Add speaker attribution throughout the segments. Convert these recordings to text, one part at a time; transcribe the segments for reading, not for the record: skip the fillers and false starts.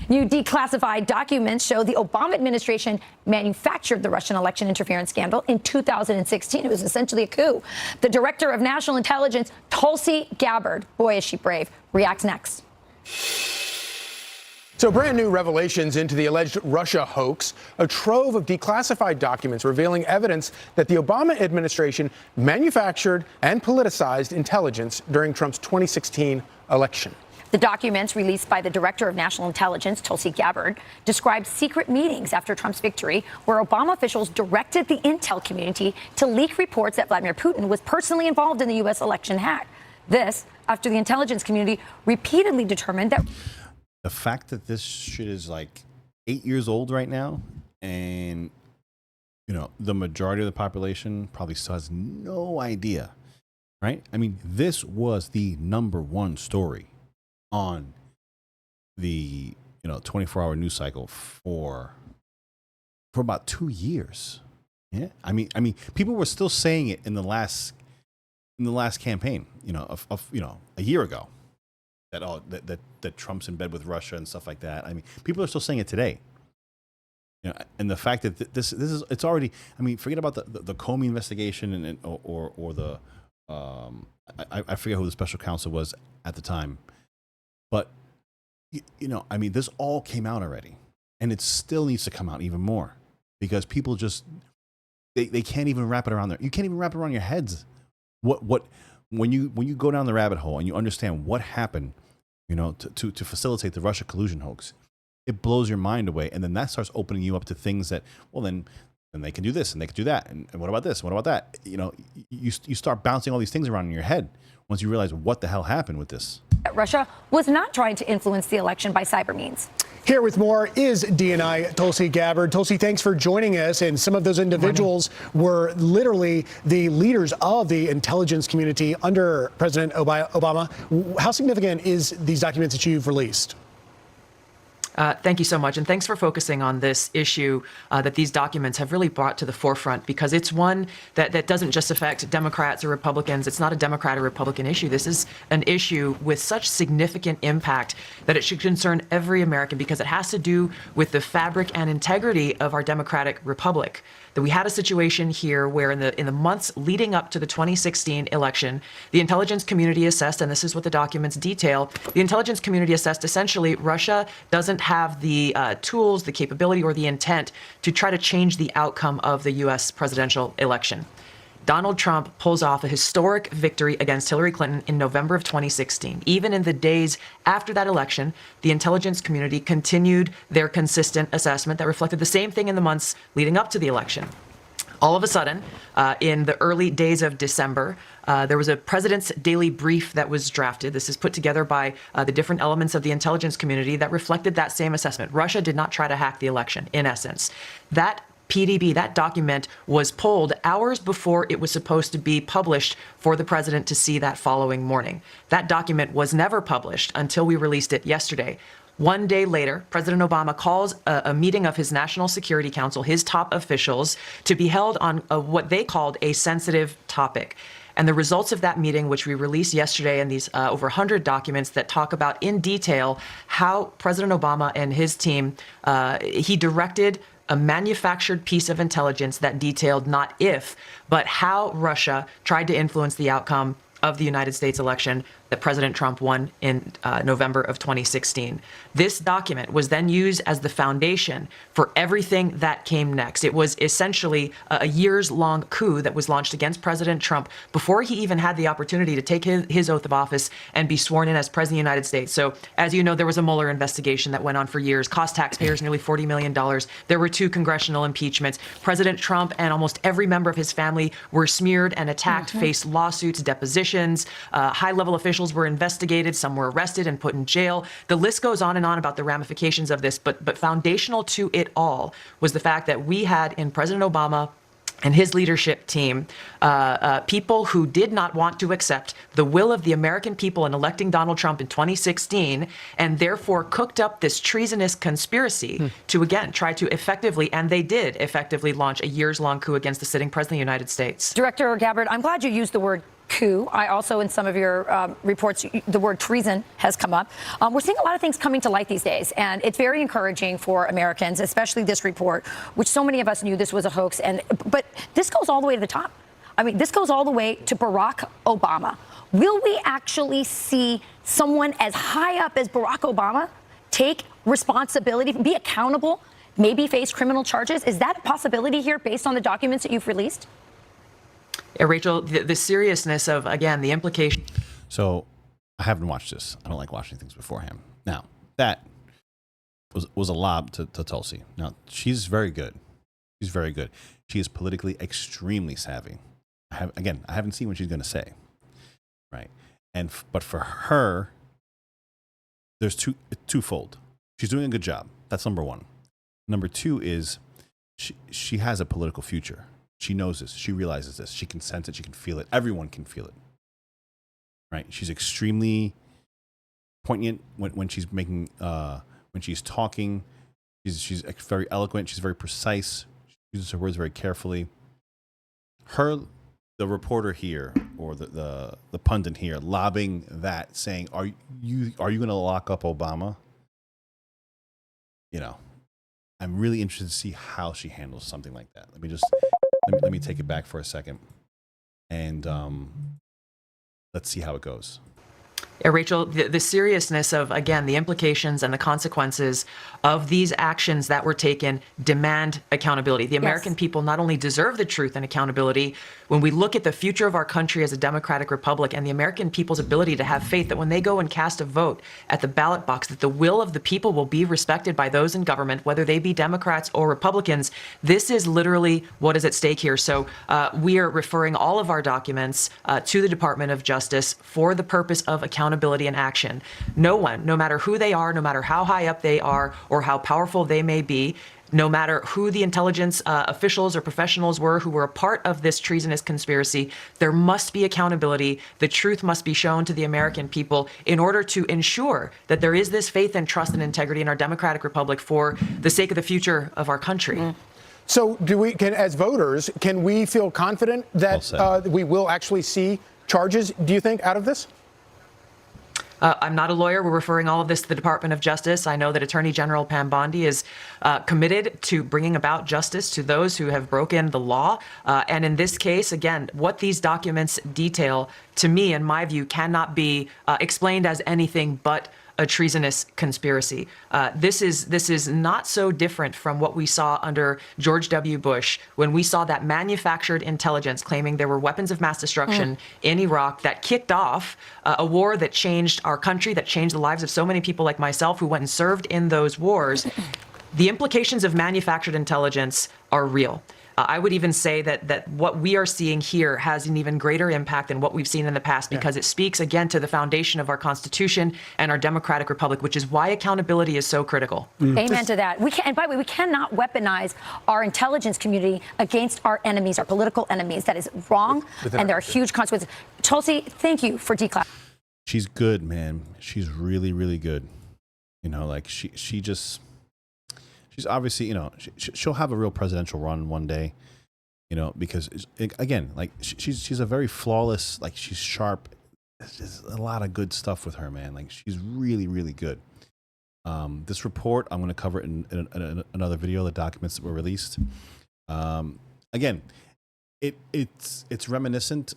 Speaker 1: New declassified documents show the Obama administration manufactured the Russian election interference scandal in 2016. It was essentially a coup. The director of national intelligence, Tulsi Gabbard, boy, is she brave, reacts next.
Speaker 2: So brand new revelations into the alleged Russia hoax, a trove of declassified documents revealing evidence that the Obama administration manufactured and politicized intelligence during Trump's 2016 election.
Speaker 1: The documents released by the director of national intelligence, Tulsi Gabbard, described secret meetings after Trump's victory where Obama officials directed the intel community to leak reports that Vladimir Putin was personally involved in the U.S. election hack. This after the intelligence community repeatedly determined that
Speaker 3: the fact that this shit is like 8 years old right now, and the majority of the population probably still has no idea, right? I mean, this was the #1 story on the 24-hour news cycle for about 2 years. Yeah, I mean, people were still saying it in the last campaign, a year ago, that Trump's in bed with Russia and stuff like that. I mean, people are still saying it today. And the fact that this is, it's already, I mean, forget about the Comey investigation or the I forget who the special counsel was at the time. But, I mean, this all came out already, and it still needs to come out even more because people just, they can't even wrap it around there. You can't even wrap it around your heads. When you go down the rabbit hole and you understand what happened, to facilitate the Russia collusion hoax, it blows your mind away. And then that starts opening you up to things that, well, then they can do this and they can do that. And what about this? What about that? You start bouncing all these things around in your head once you realize what the hell happened with this.
Speaker 1: Russia was not trying to influence the election by cyber means.
Speaker 4: Here with more is DNI Tulsi Gabbard. Tulsi, thanks for joining us. And some of those individuals were literally the leaders of the intelligence community under President Obama. How significant is these documents that you've released?
Speaker 5: Thank you so much. And thanks for focusing on this issue that these documents have really brought to the forefront, because it's one that doesn't just affect Democrats or Republicans. It's not a Democrat or Republican issue. This is an issue with such significant impact that it should concern every American, because it has to do with the fabric and integrity of our democratic republic. That we had a situation here where in the months leading up to the 2016 election, the intelligence community assessed, and this is what the documents detail, the intelligence community assessed essentially Russia doesn't have the tools, the capability, or the intent to try to change the outcome of the U.S. presidential election. Donald Trump pulls off a historic victory against Hillary Clinton in November of 2016. Even in the days after that election, the intelligence community continued their consistent assessment that reflected the same thing in the months leading up to the election. All of a sudden, in the early days of December, there was a president's daily brief that was drafted. This is put together by the different elements of the intelligence community that reflected that same assessment. Russia did not try to hack the election, in essence. That PDB, that document, was pulled hours before it was supposed to be published for the president to see that following morning. That document was never published until we released it yesterday. One day later, President Obama calls a meeting of his National Security Council, his top officials, to be held on what they called a sensitive topic. And the results of that meeting, which we released yesterday, and these over 100 documents that talk about in detail how President Obama and his team, he directed a manufactured piece of intelligence that detailed not if, but how Russia tried to influence the outcome of the United States election that President Trump won in November of 2016. This document was then used as the foundation for everything that came next. It was essentially a years-long coup that was launched against President Trump before he even had the opportunity to take his oath of office and be sworn in as President of the United States. So, as you know, there was a Mueller investigation that went on for years, cost taxpayers nearly $40 million. There were 2 congressional impeachments. President Trump and almost every member of his family were smeared and attacked, faced lawsuits, depositions. High-level officials were investigated, some were arrested and put in jail. The list goes on and on about the ramifications of this, but foundational to it all was the fact that we had in President Obama and his leadership team, people who did not want to accept the will of the American people in electing Donald Trump in 2016, and therefore cooked up this treasonous conspiracy to, again, try to effectively, and they did effectively, launch a years-long coup against the sitting president of the United States.
Speaker 1: Director Gabbard, I'm glad you used the word coup. I also, in some of your reports, the word treason has come up. We're seeing a lot of things coming to light these days, and it's very encouraging for Americans, especially this report, which so many of us knew this was a hoax. But this goes all the way to the top. I mean, this goes all the way to Barack Obama. Will we actually see someone as high up as Barack Obama take responsibility, be accountable, maybe face criminal charges? Is that a possibility here based on the documents that you've released?
Speaker 5: Yeah, Rachel, the seriousness of, again, the implication.
Speaker 3: So I haven't watched this. I don't like watching things beforehand. Now, that was a lob to Tulsi. Now, she's very good. She's very good. She is politically extremely savvy. I haven't seen what she's going to say. Right. But for her, there's twofold. She's doing a good job. That's number one. Number two is she has a political future. She knows this. She realizes this. She can sense it. She can feel it. Everyone can feel it. Right? She's extremely poignant when she's making when she's talking. She's very eloquent. She's very precise. She uses her words very carefully. The reporter here, or the pundit here, lobbing that, saying, "Are you going to lock up Obama?" You know, I'm really interested to see how she handles something like that. Let me take it back for a second, and let's see how it goes.
Speaker 5: Yeah, Rachel, the seriousness of, again, the implications and the consequences of these actions that were taken demand accountability. The American people not only deserve the truth and accountability, when we look at the future of our country as a democratic republic and the American people's ability to have faith that when they go and cast a vote at the ballot box, that the will of the people will be respected by those in government, whether they be Democrats or Republicans, this is literally what is at stake here. So we are referring all of our documents to the Department of Justice for the purpose of accountability and action. No one, no matter who they are, no matter how high up they are or how powerful they may be, no matter who the intelligence officials or professionals were who were a part of this treasonous conspiracy, there must be accountability. The truth must be shown to the American people in order to ensure that there is this faith and trust and integrity in our democratic republic for the sake of the future of our country.
Speaker 2: So as voters, can we feel confident that we will actually see charges, do you think, out of this?
Speaker 5: I'm not a lawyer. We're referring all of this to the Department of Justice. I know that Attorney General Pam Bondi is committed to bringing about justice to those who have broken the law. And in this case, again, what these documents detail, to me, in my view, cannot be explained as anything but a treasonous conspiracy. This is not so different from what we saw under George W. Bush, when we saw that manufactured intelligence claiming there were weapons of mass destruction in Iraq that kicked off a war that changed our country, that changed the lives of so many people like myself who went and served in those wars. The implications of manufactured intelligence are real. I would even say that what we are seeing here has an even greater impact than what we've seen in the past, because it speaks, again, to the foundation of our Constitution and our democratic republic, which is why accountability is so critical.
Speaker 1: Amen to that. And by the way, we cannot weaponize our intelligence community against our enemies, our political enemies. That is wrong, and there are huge consequences. Tulsi, thank you for declassifying.
Speaker 3: She's good, man. She's really, really good. You know, like she's obviously, you know, she'll have a real presidential run one day, you know, because, again, like she's a very flawless, like she's sharp. There's a lot of good stuff with her, man. Like she's really, really good. This report, I'm going to cover it in another video, the documents that were released. Again, it's reminiscent.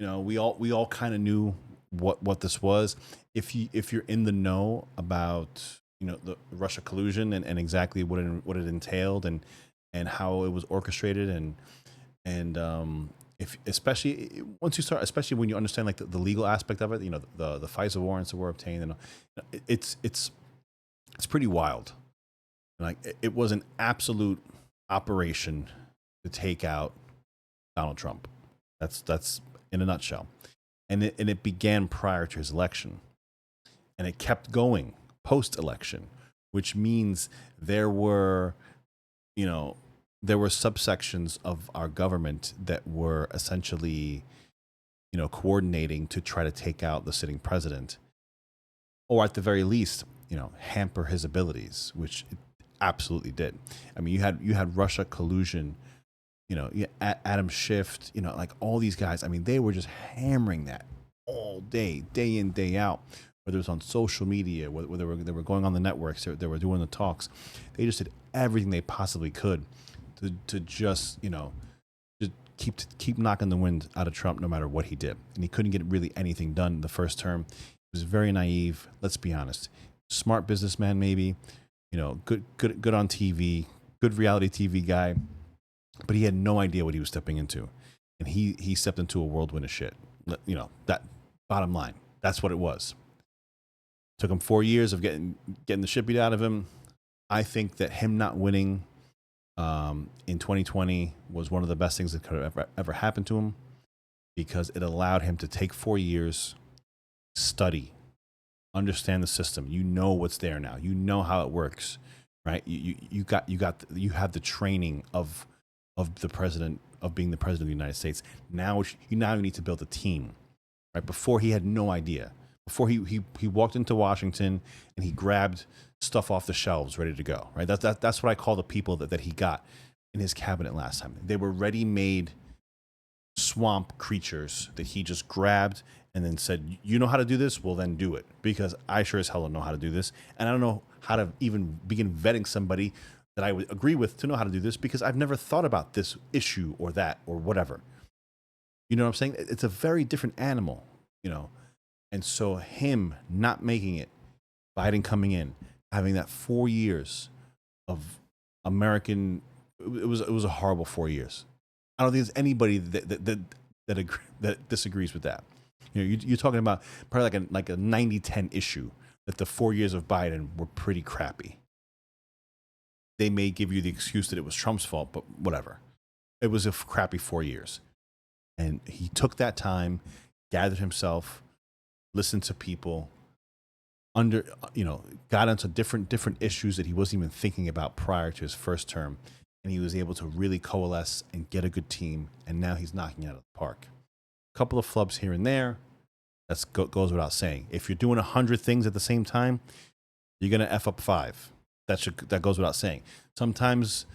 Speaker 3: You know, we all kind of knew what this was. If you're in the know about, you know, the Russia collusion and exactly what it entailed and how it was orchestrated and if especially once you start, especially when you understand like the legal aspect of it, you know, the FISA warrants that were obtained, and it's pretty wild. Like it was an absolute operation to take out Donald Trump. That's in a nutshell, and it began prior to his election, and it kept going post-election, which means there were subsections of our government that were essentially, you know, coordinating to try to take out the sitting president, or at the very least, you know, hamper his abilities, which it absolutely did. I mean, you had Russia collusion Adam Schiff, like all these guys. I mean, they were just hammering that all day, day in, day out. Whether it was on social media, whether they were going on the networks, they were doing the talks. They just did everything they possibly could to just keep knocking the wind out of Trump, no matter what he did. And he couldn't get really anything done the first term. He was very naive. Let's be honest. Smart businessman, maybe. Good on TV, good reality TV guy, but he had no idea what he was stepping into, and he stepped into a whirlwind of shit. That bottom line. That's what it was. Took him 4 years of getting the shit beat out of him. I think that him not winning in 2020 was one of the best things that could have ever happened to him, because it allowed him to take 4 years, study, understand the system. You know what's there now. You know how it works, right? You have the training of the president, of being the president of the United States. Now you need to build a team, right? Before, he had no idea. Before he walked into Washington and he grabbed stuff off the shelves ready to go, right? That's what I call the people that he got in his cabinet last time. They were ready-made swamp creatures that he just grabbed and then said, you know how to do this? Well, then do it, because I sure as hell don't know how to do this. And I don't know how to even begin vetting somebody that I would agree with to know how to do this, because I've never thought about this issue or that or whatever. You know what I'm saying? It's a very different animal, And so him not making it, Biden coming in, having that 4 years of American, it was a horrible 4 years. I don't think there's anybody that disagrees with that. You're talking about probably like a 90-10 issue, that the 4 years of Biden were pretty crappy. They may give you the excuse that it was Trump's fault, but whatever. It was a crappy 4 years. And he took that time, gathered himself, listened to people, got into different issues that he wasn't even thinking about prior to his first term, and he was able to really coalesce and get a good team, and now he's knocking it out of the park. A couple of flubs here and there, that goes without saying. If you're doing 100 things at the same time, you're gonna F up 5. That goes without saying. Sometimes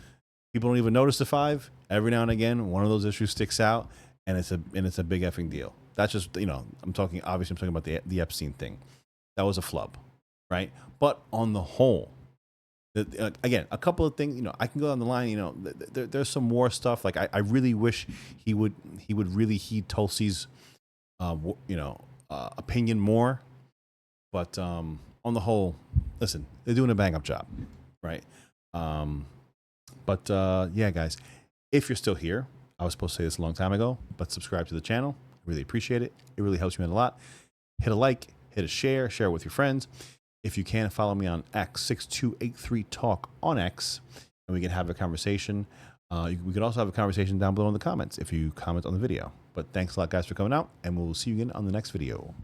Speaker 3: people don't even notice the 5. Every now and again, one of those issues sticks out, and it's a big effing deal. That's just, I'm talking about the Epstein thing. That was a flub, right? But on the whole, again, a couple of things, I can go down the line, there's some more stuff. Like, I really wish he would really heed Tulsi's, opinion more. But on the whole, listen, they're doing a bang up job, right? Yeah, guys, if you're still here, I was supposed to say this a long time ago, but subscribe to the channel. I really appreciate it. It really helps me out a lot. Hit a like, hit a share it with your friends. If you can, follow me on X, 6283Talk on X, and we can have a conversation. We can also have a conversation down below in the comments if you comment on the video. But thanks a lot, guys, for coming out, and we'll see you again on the next video.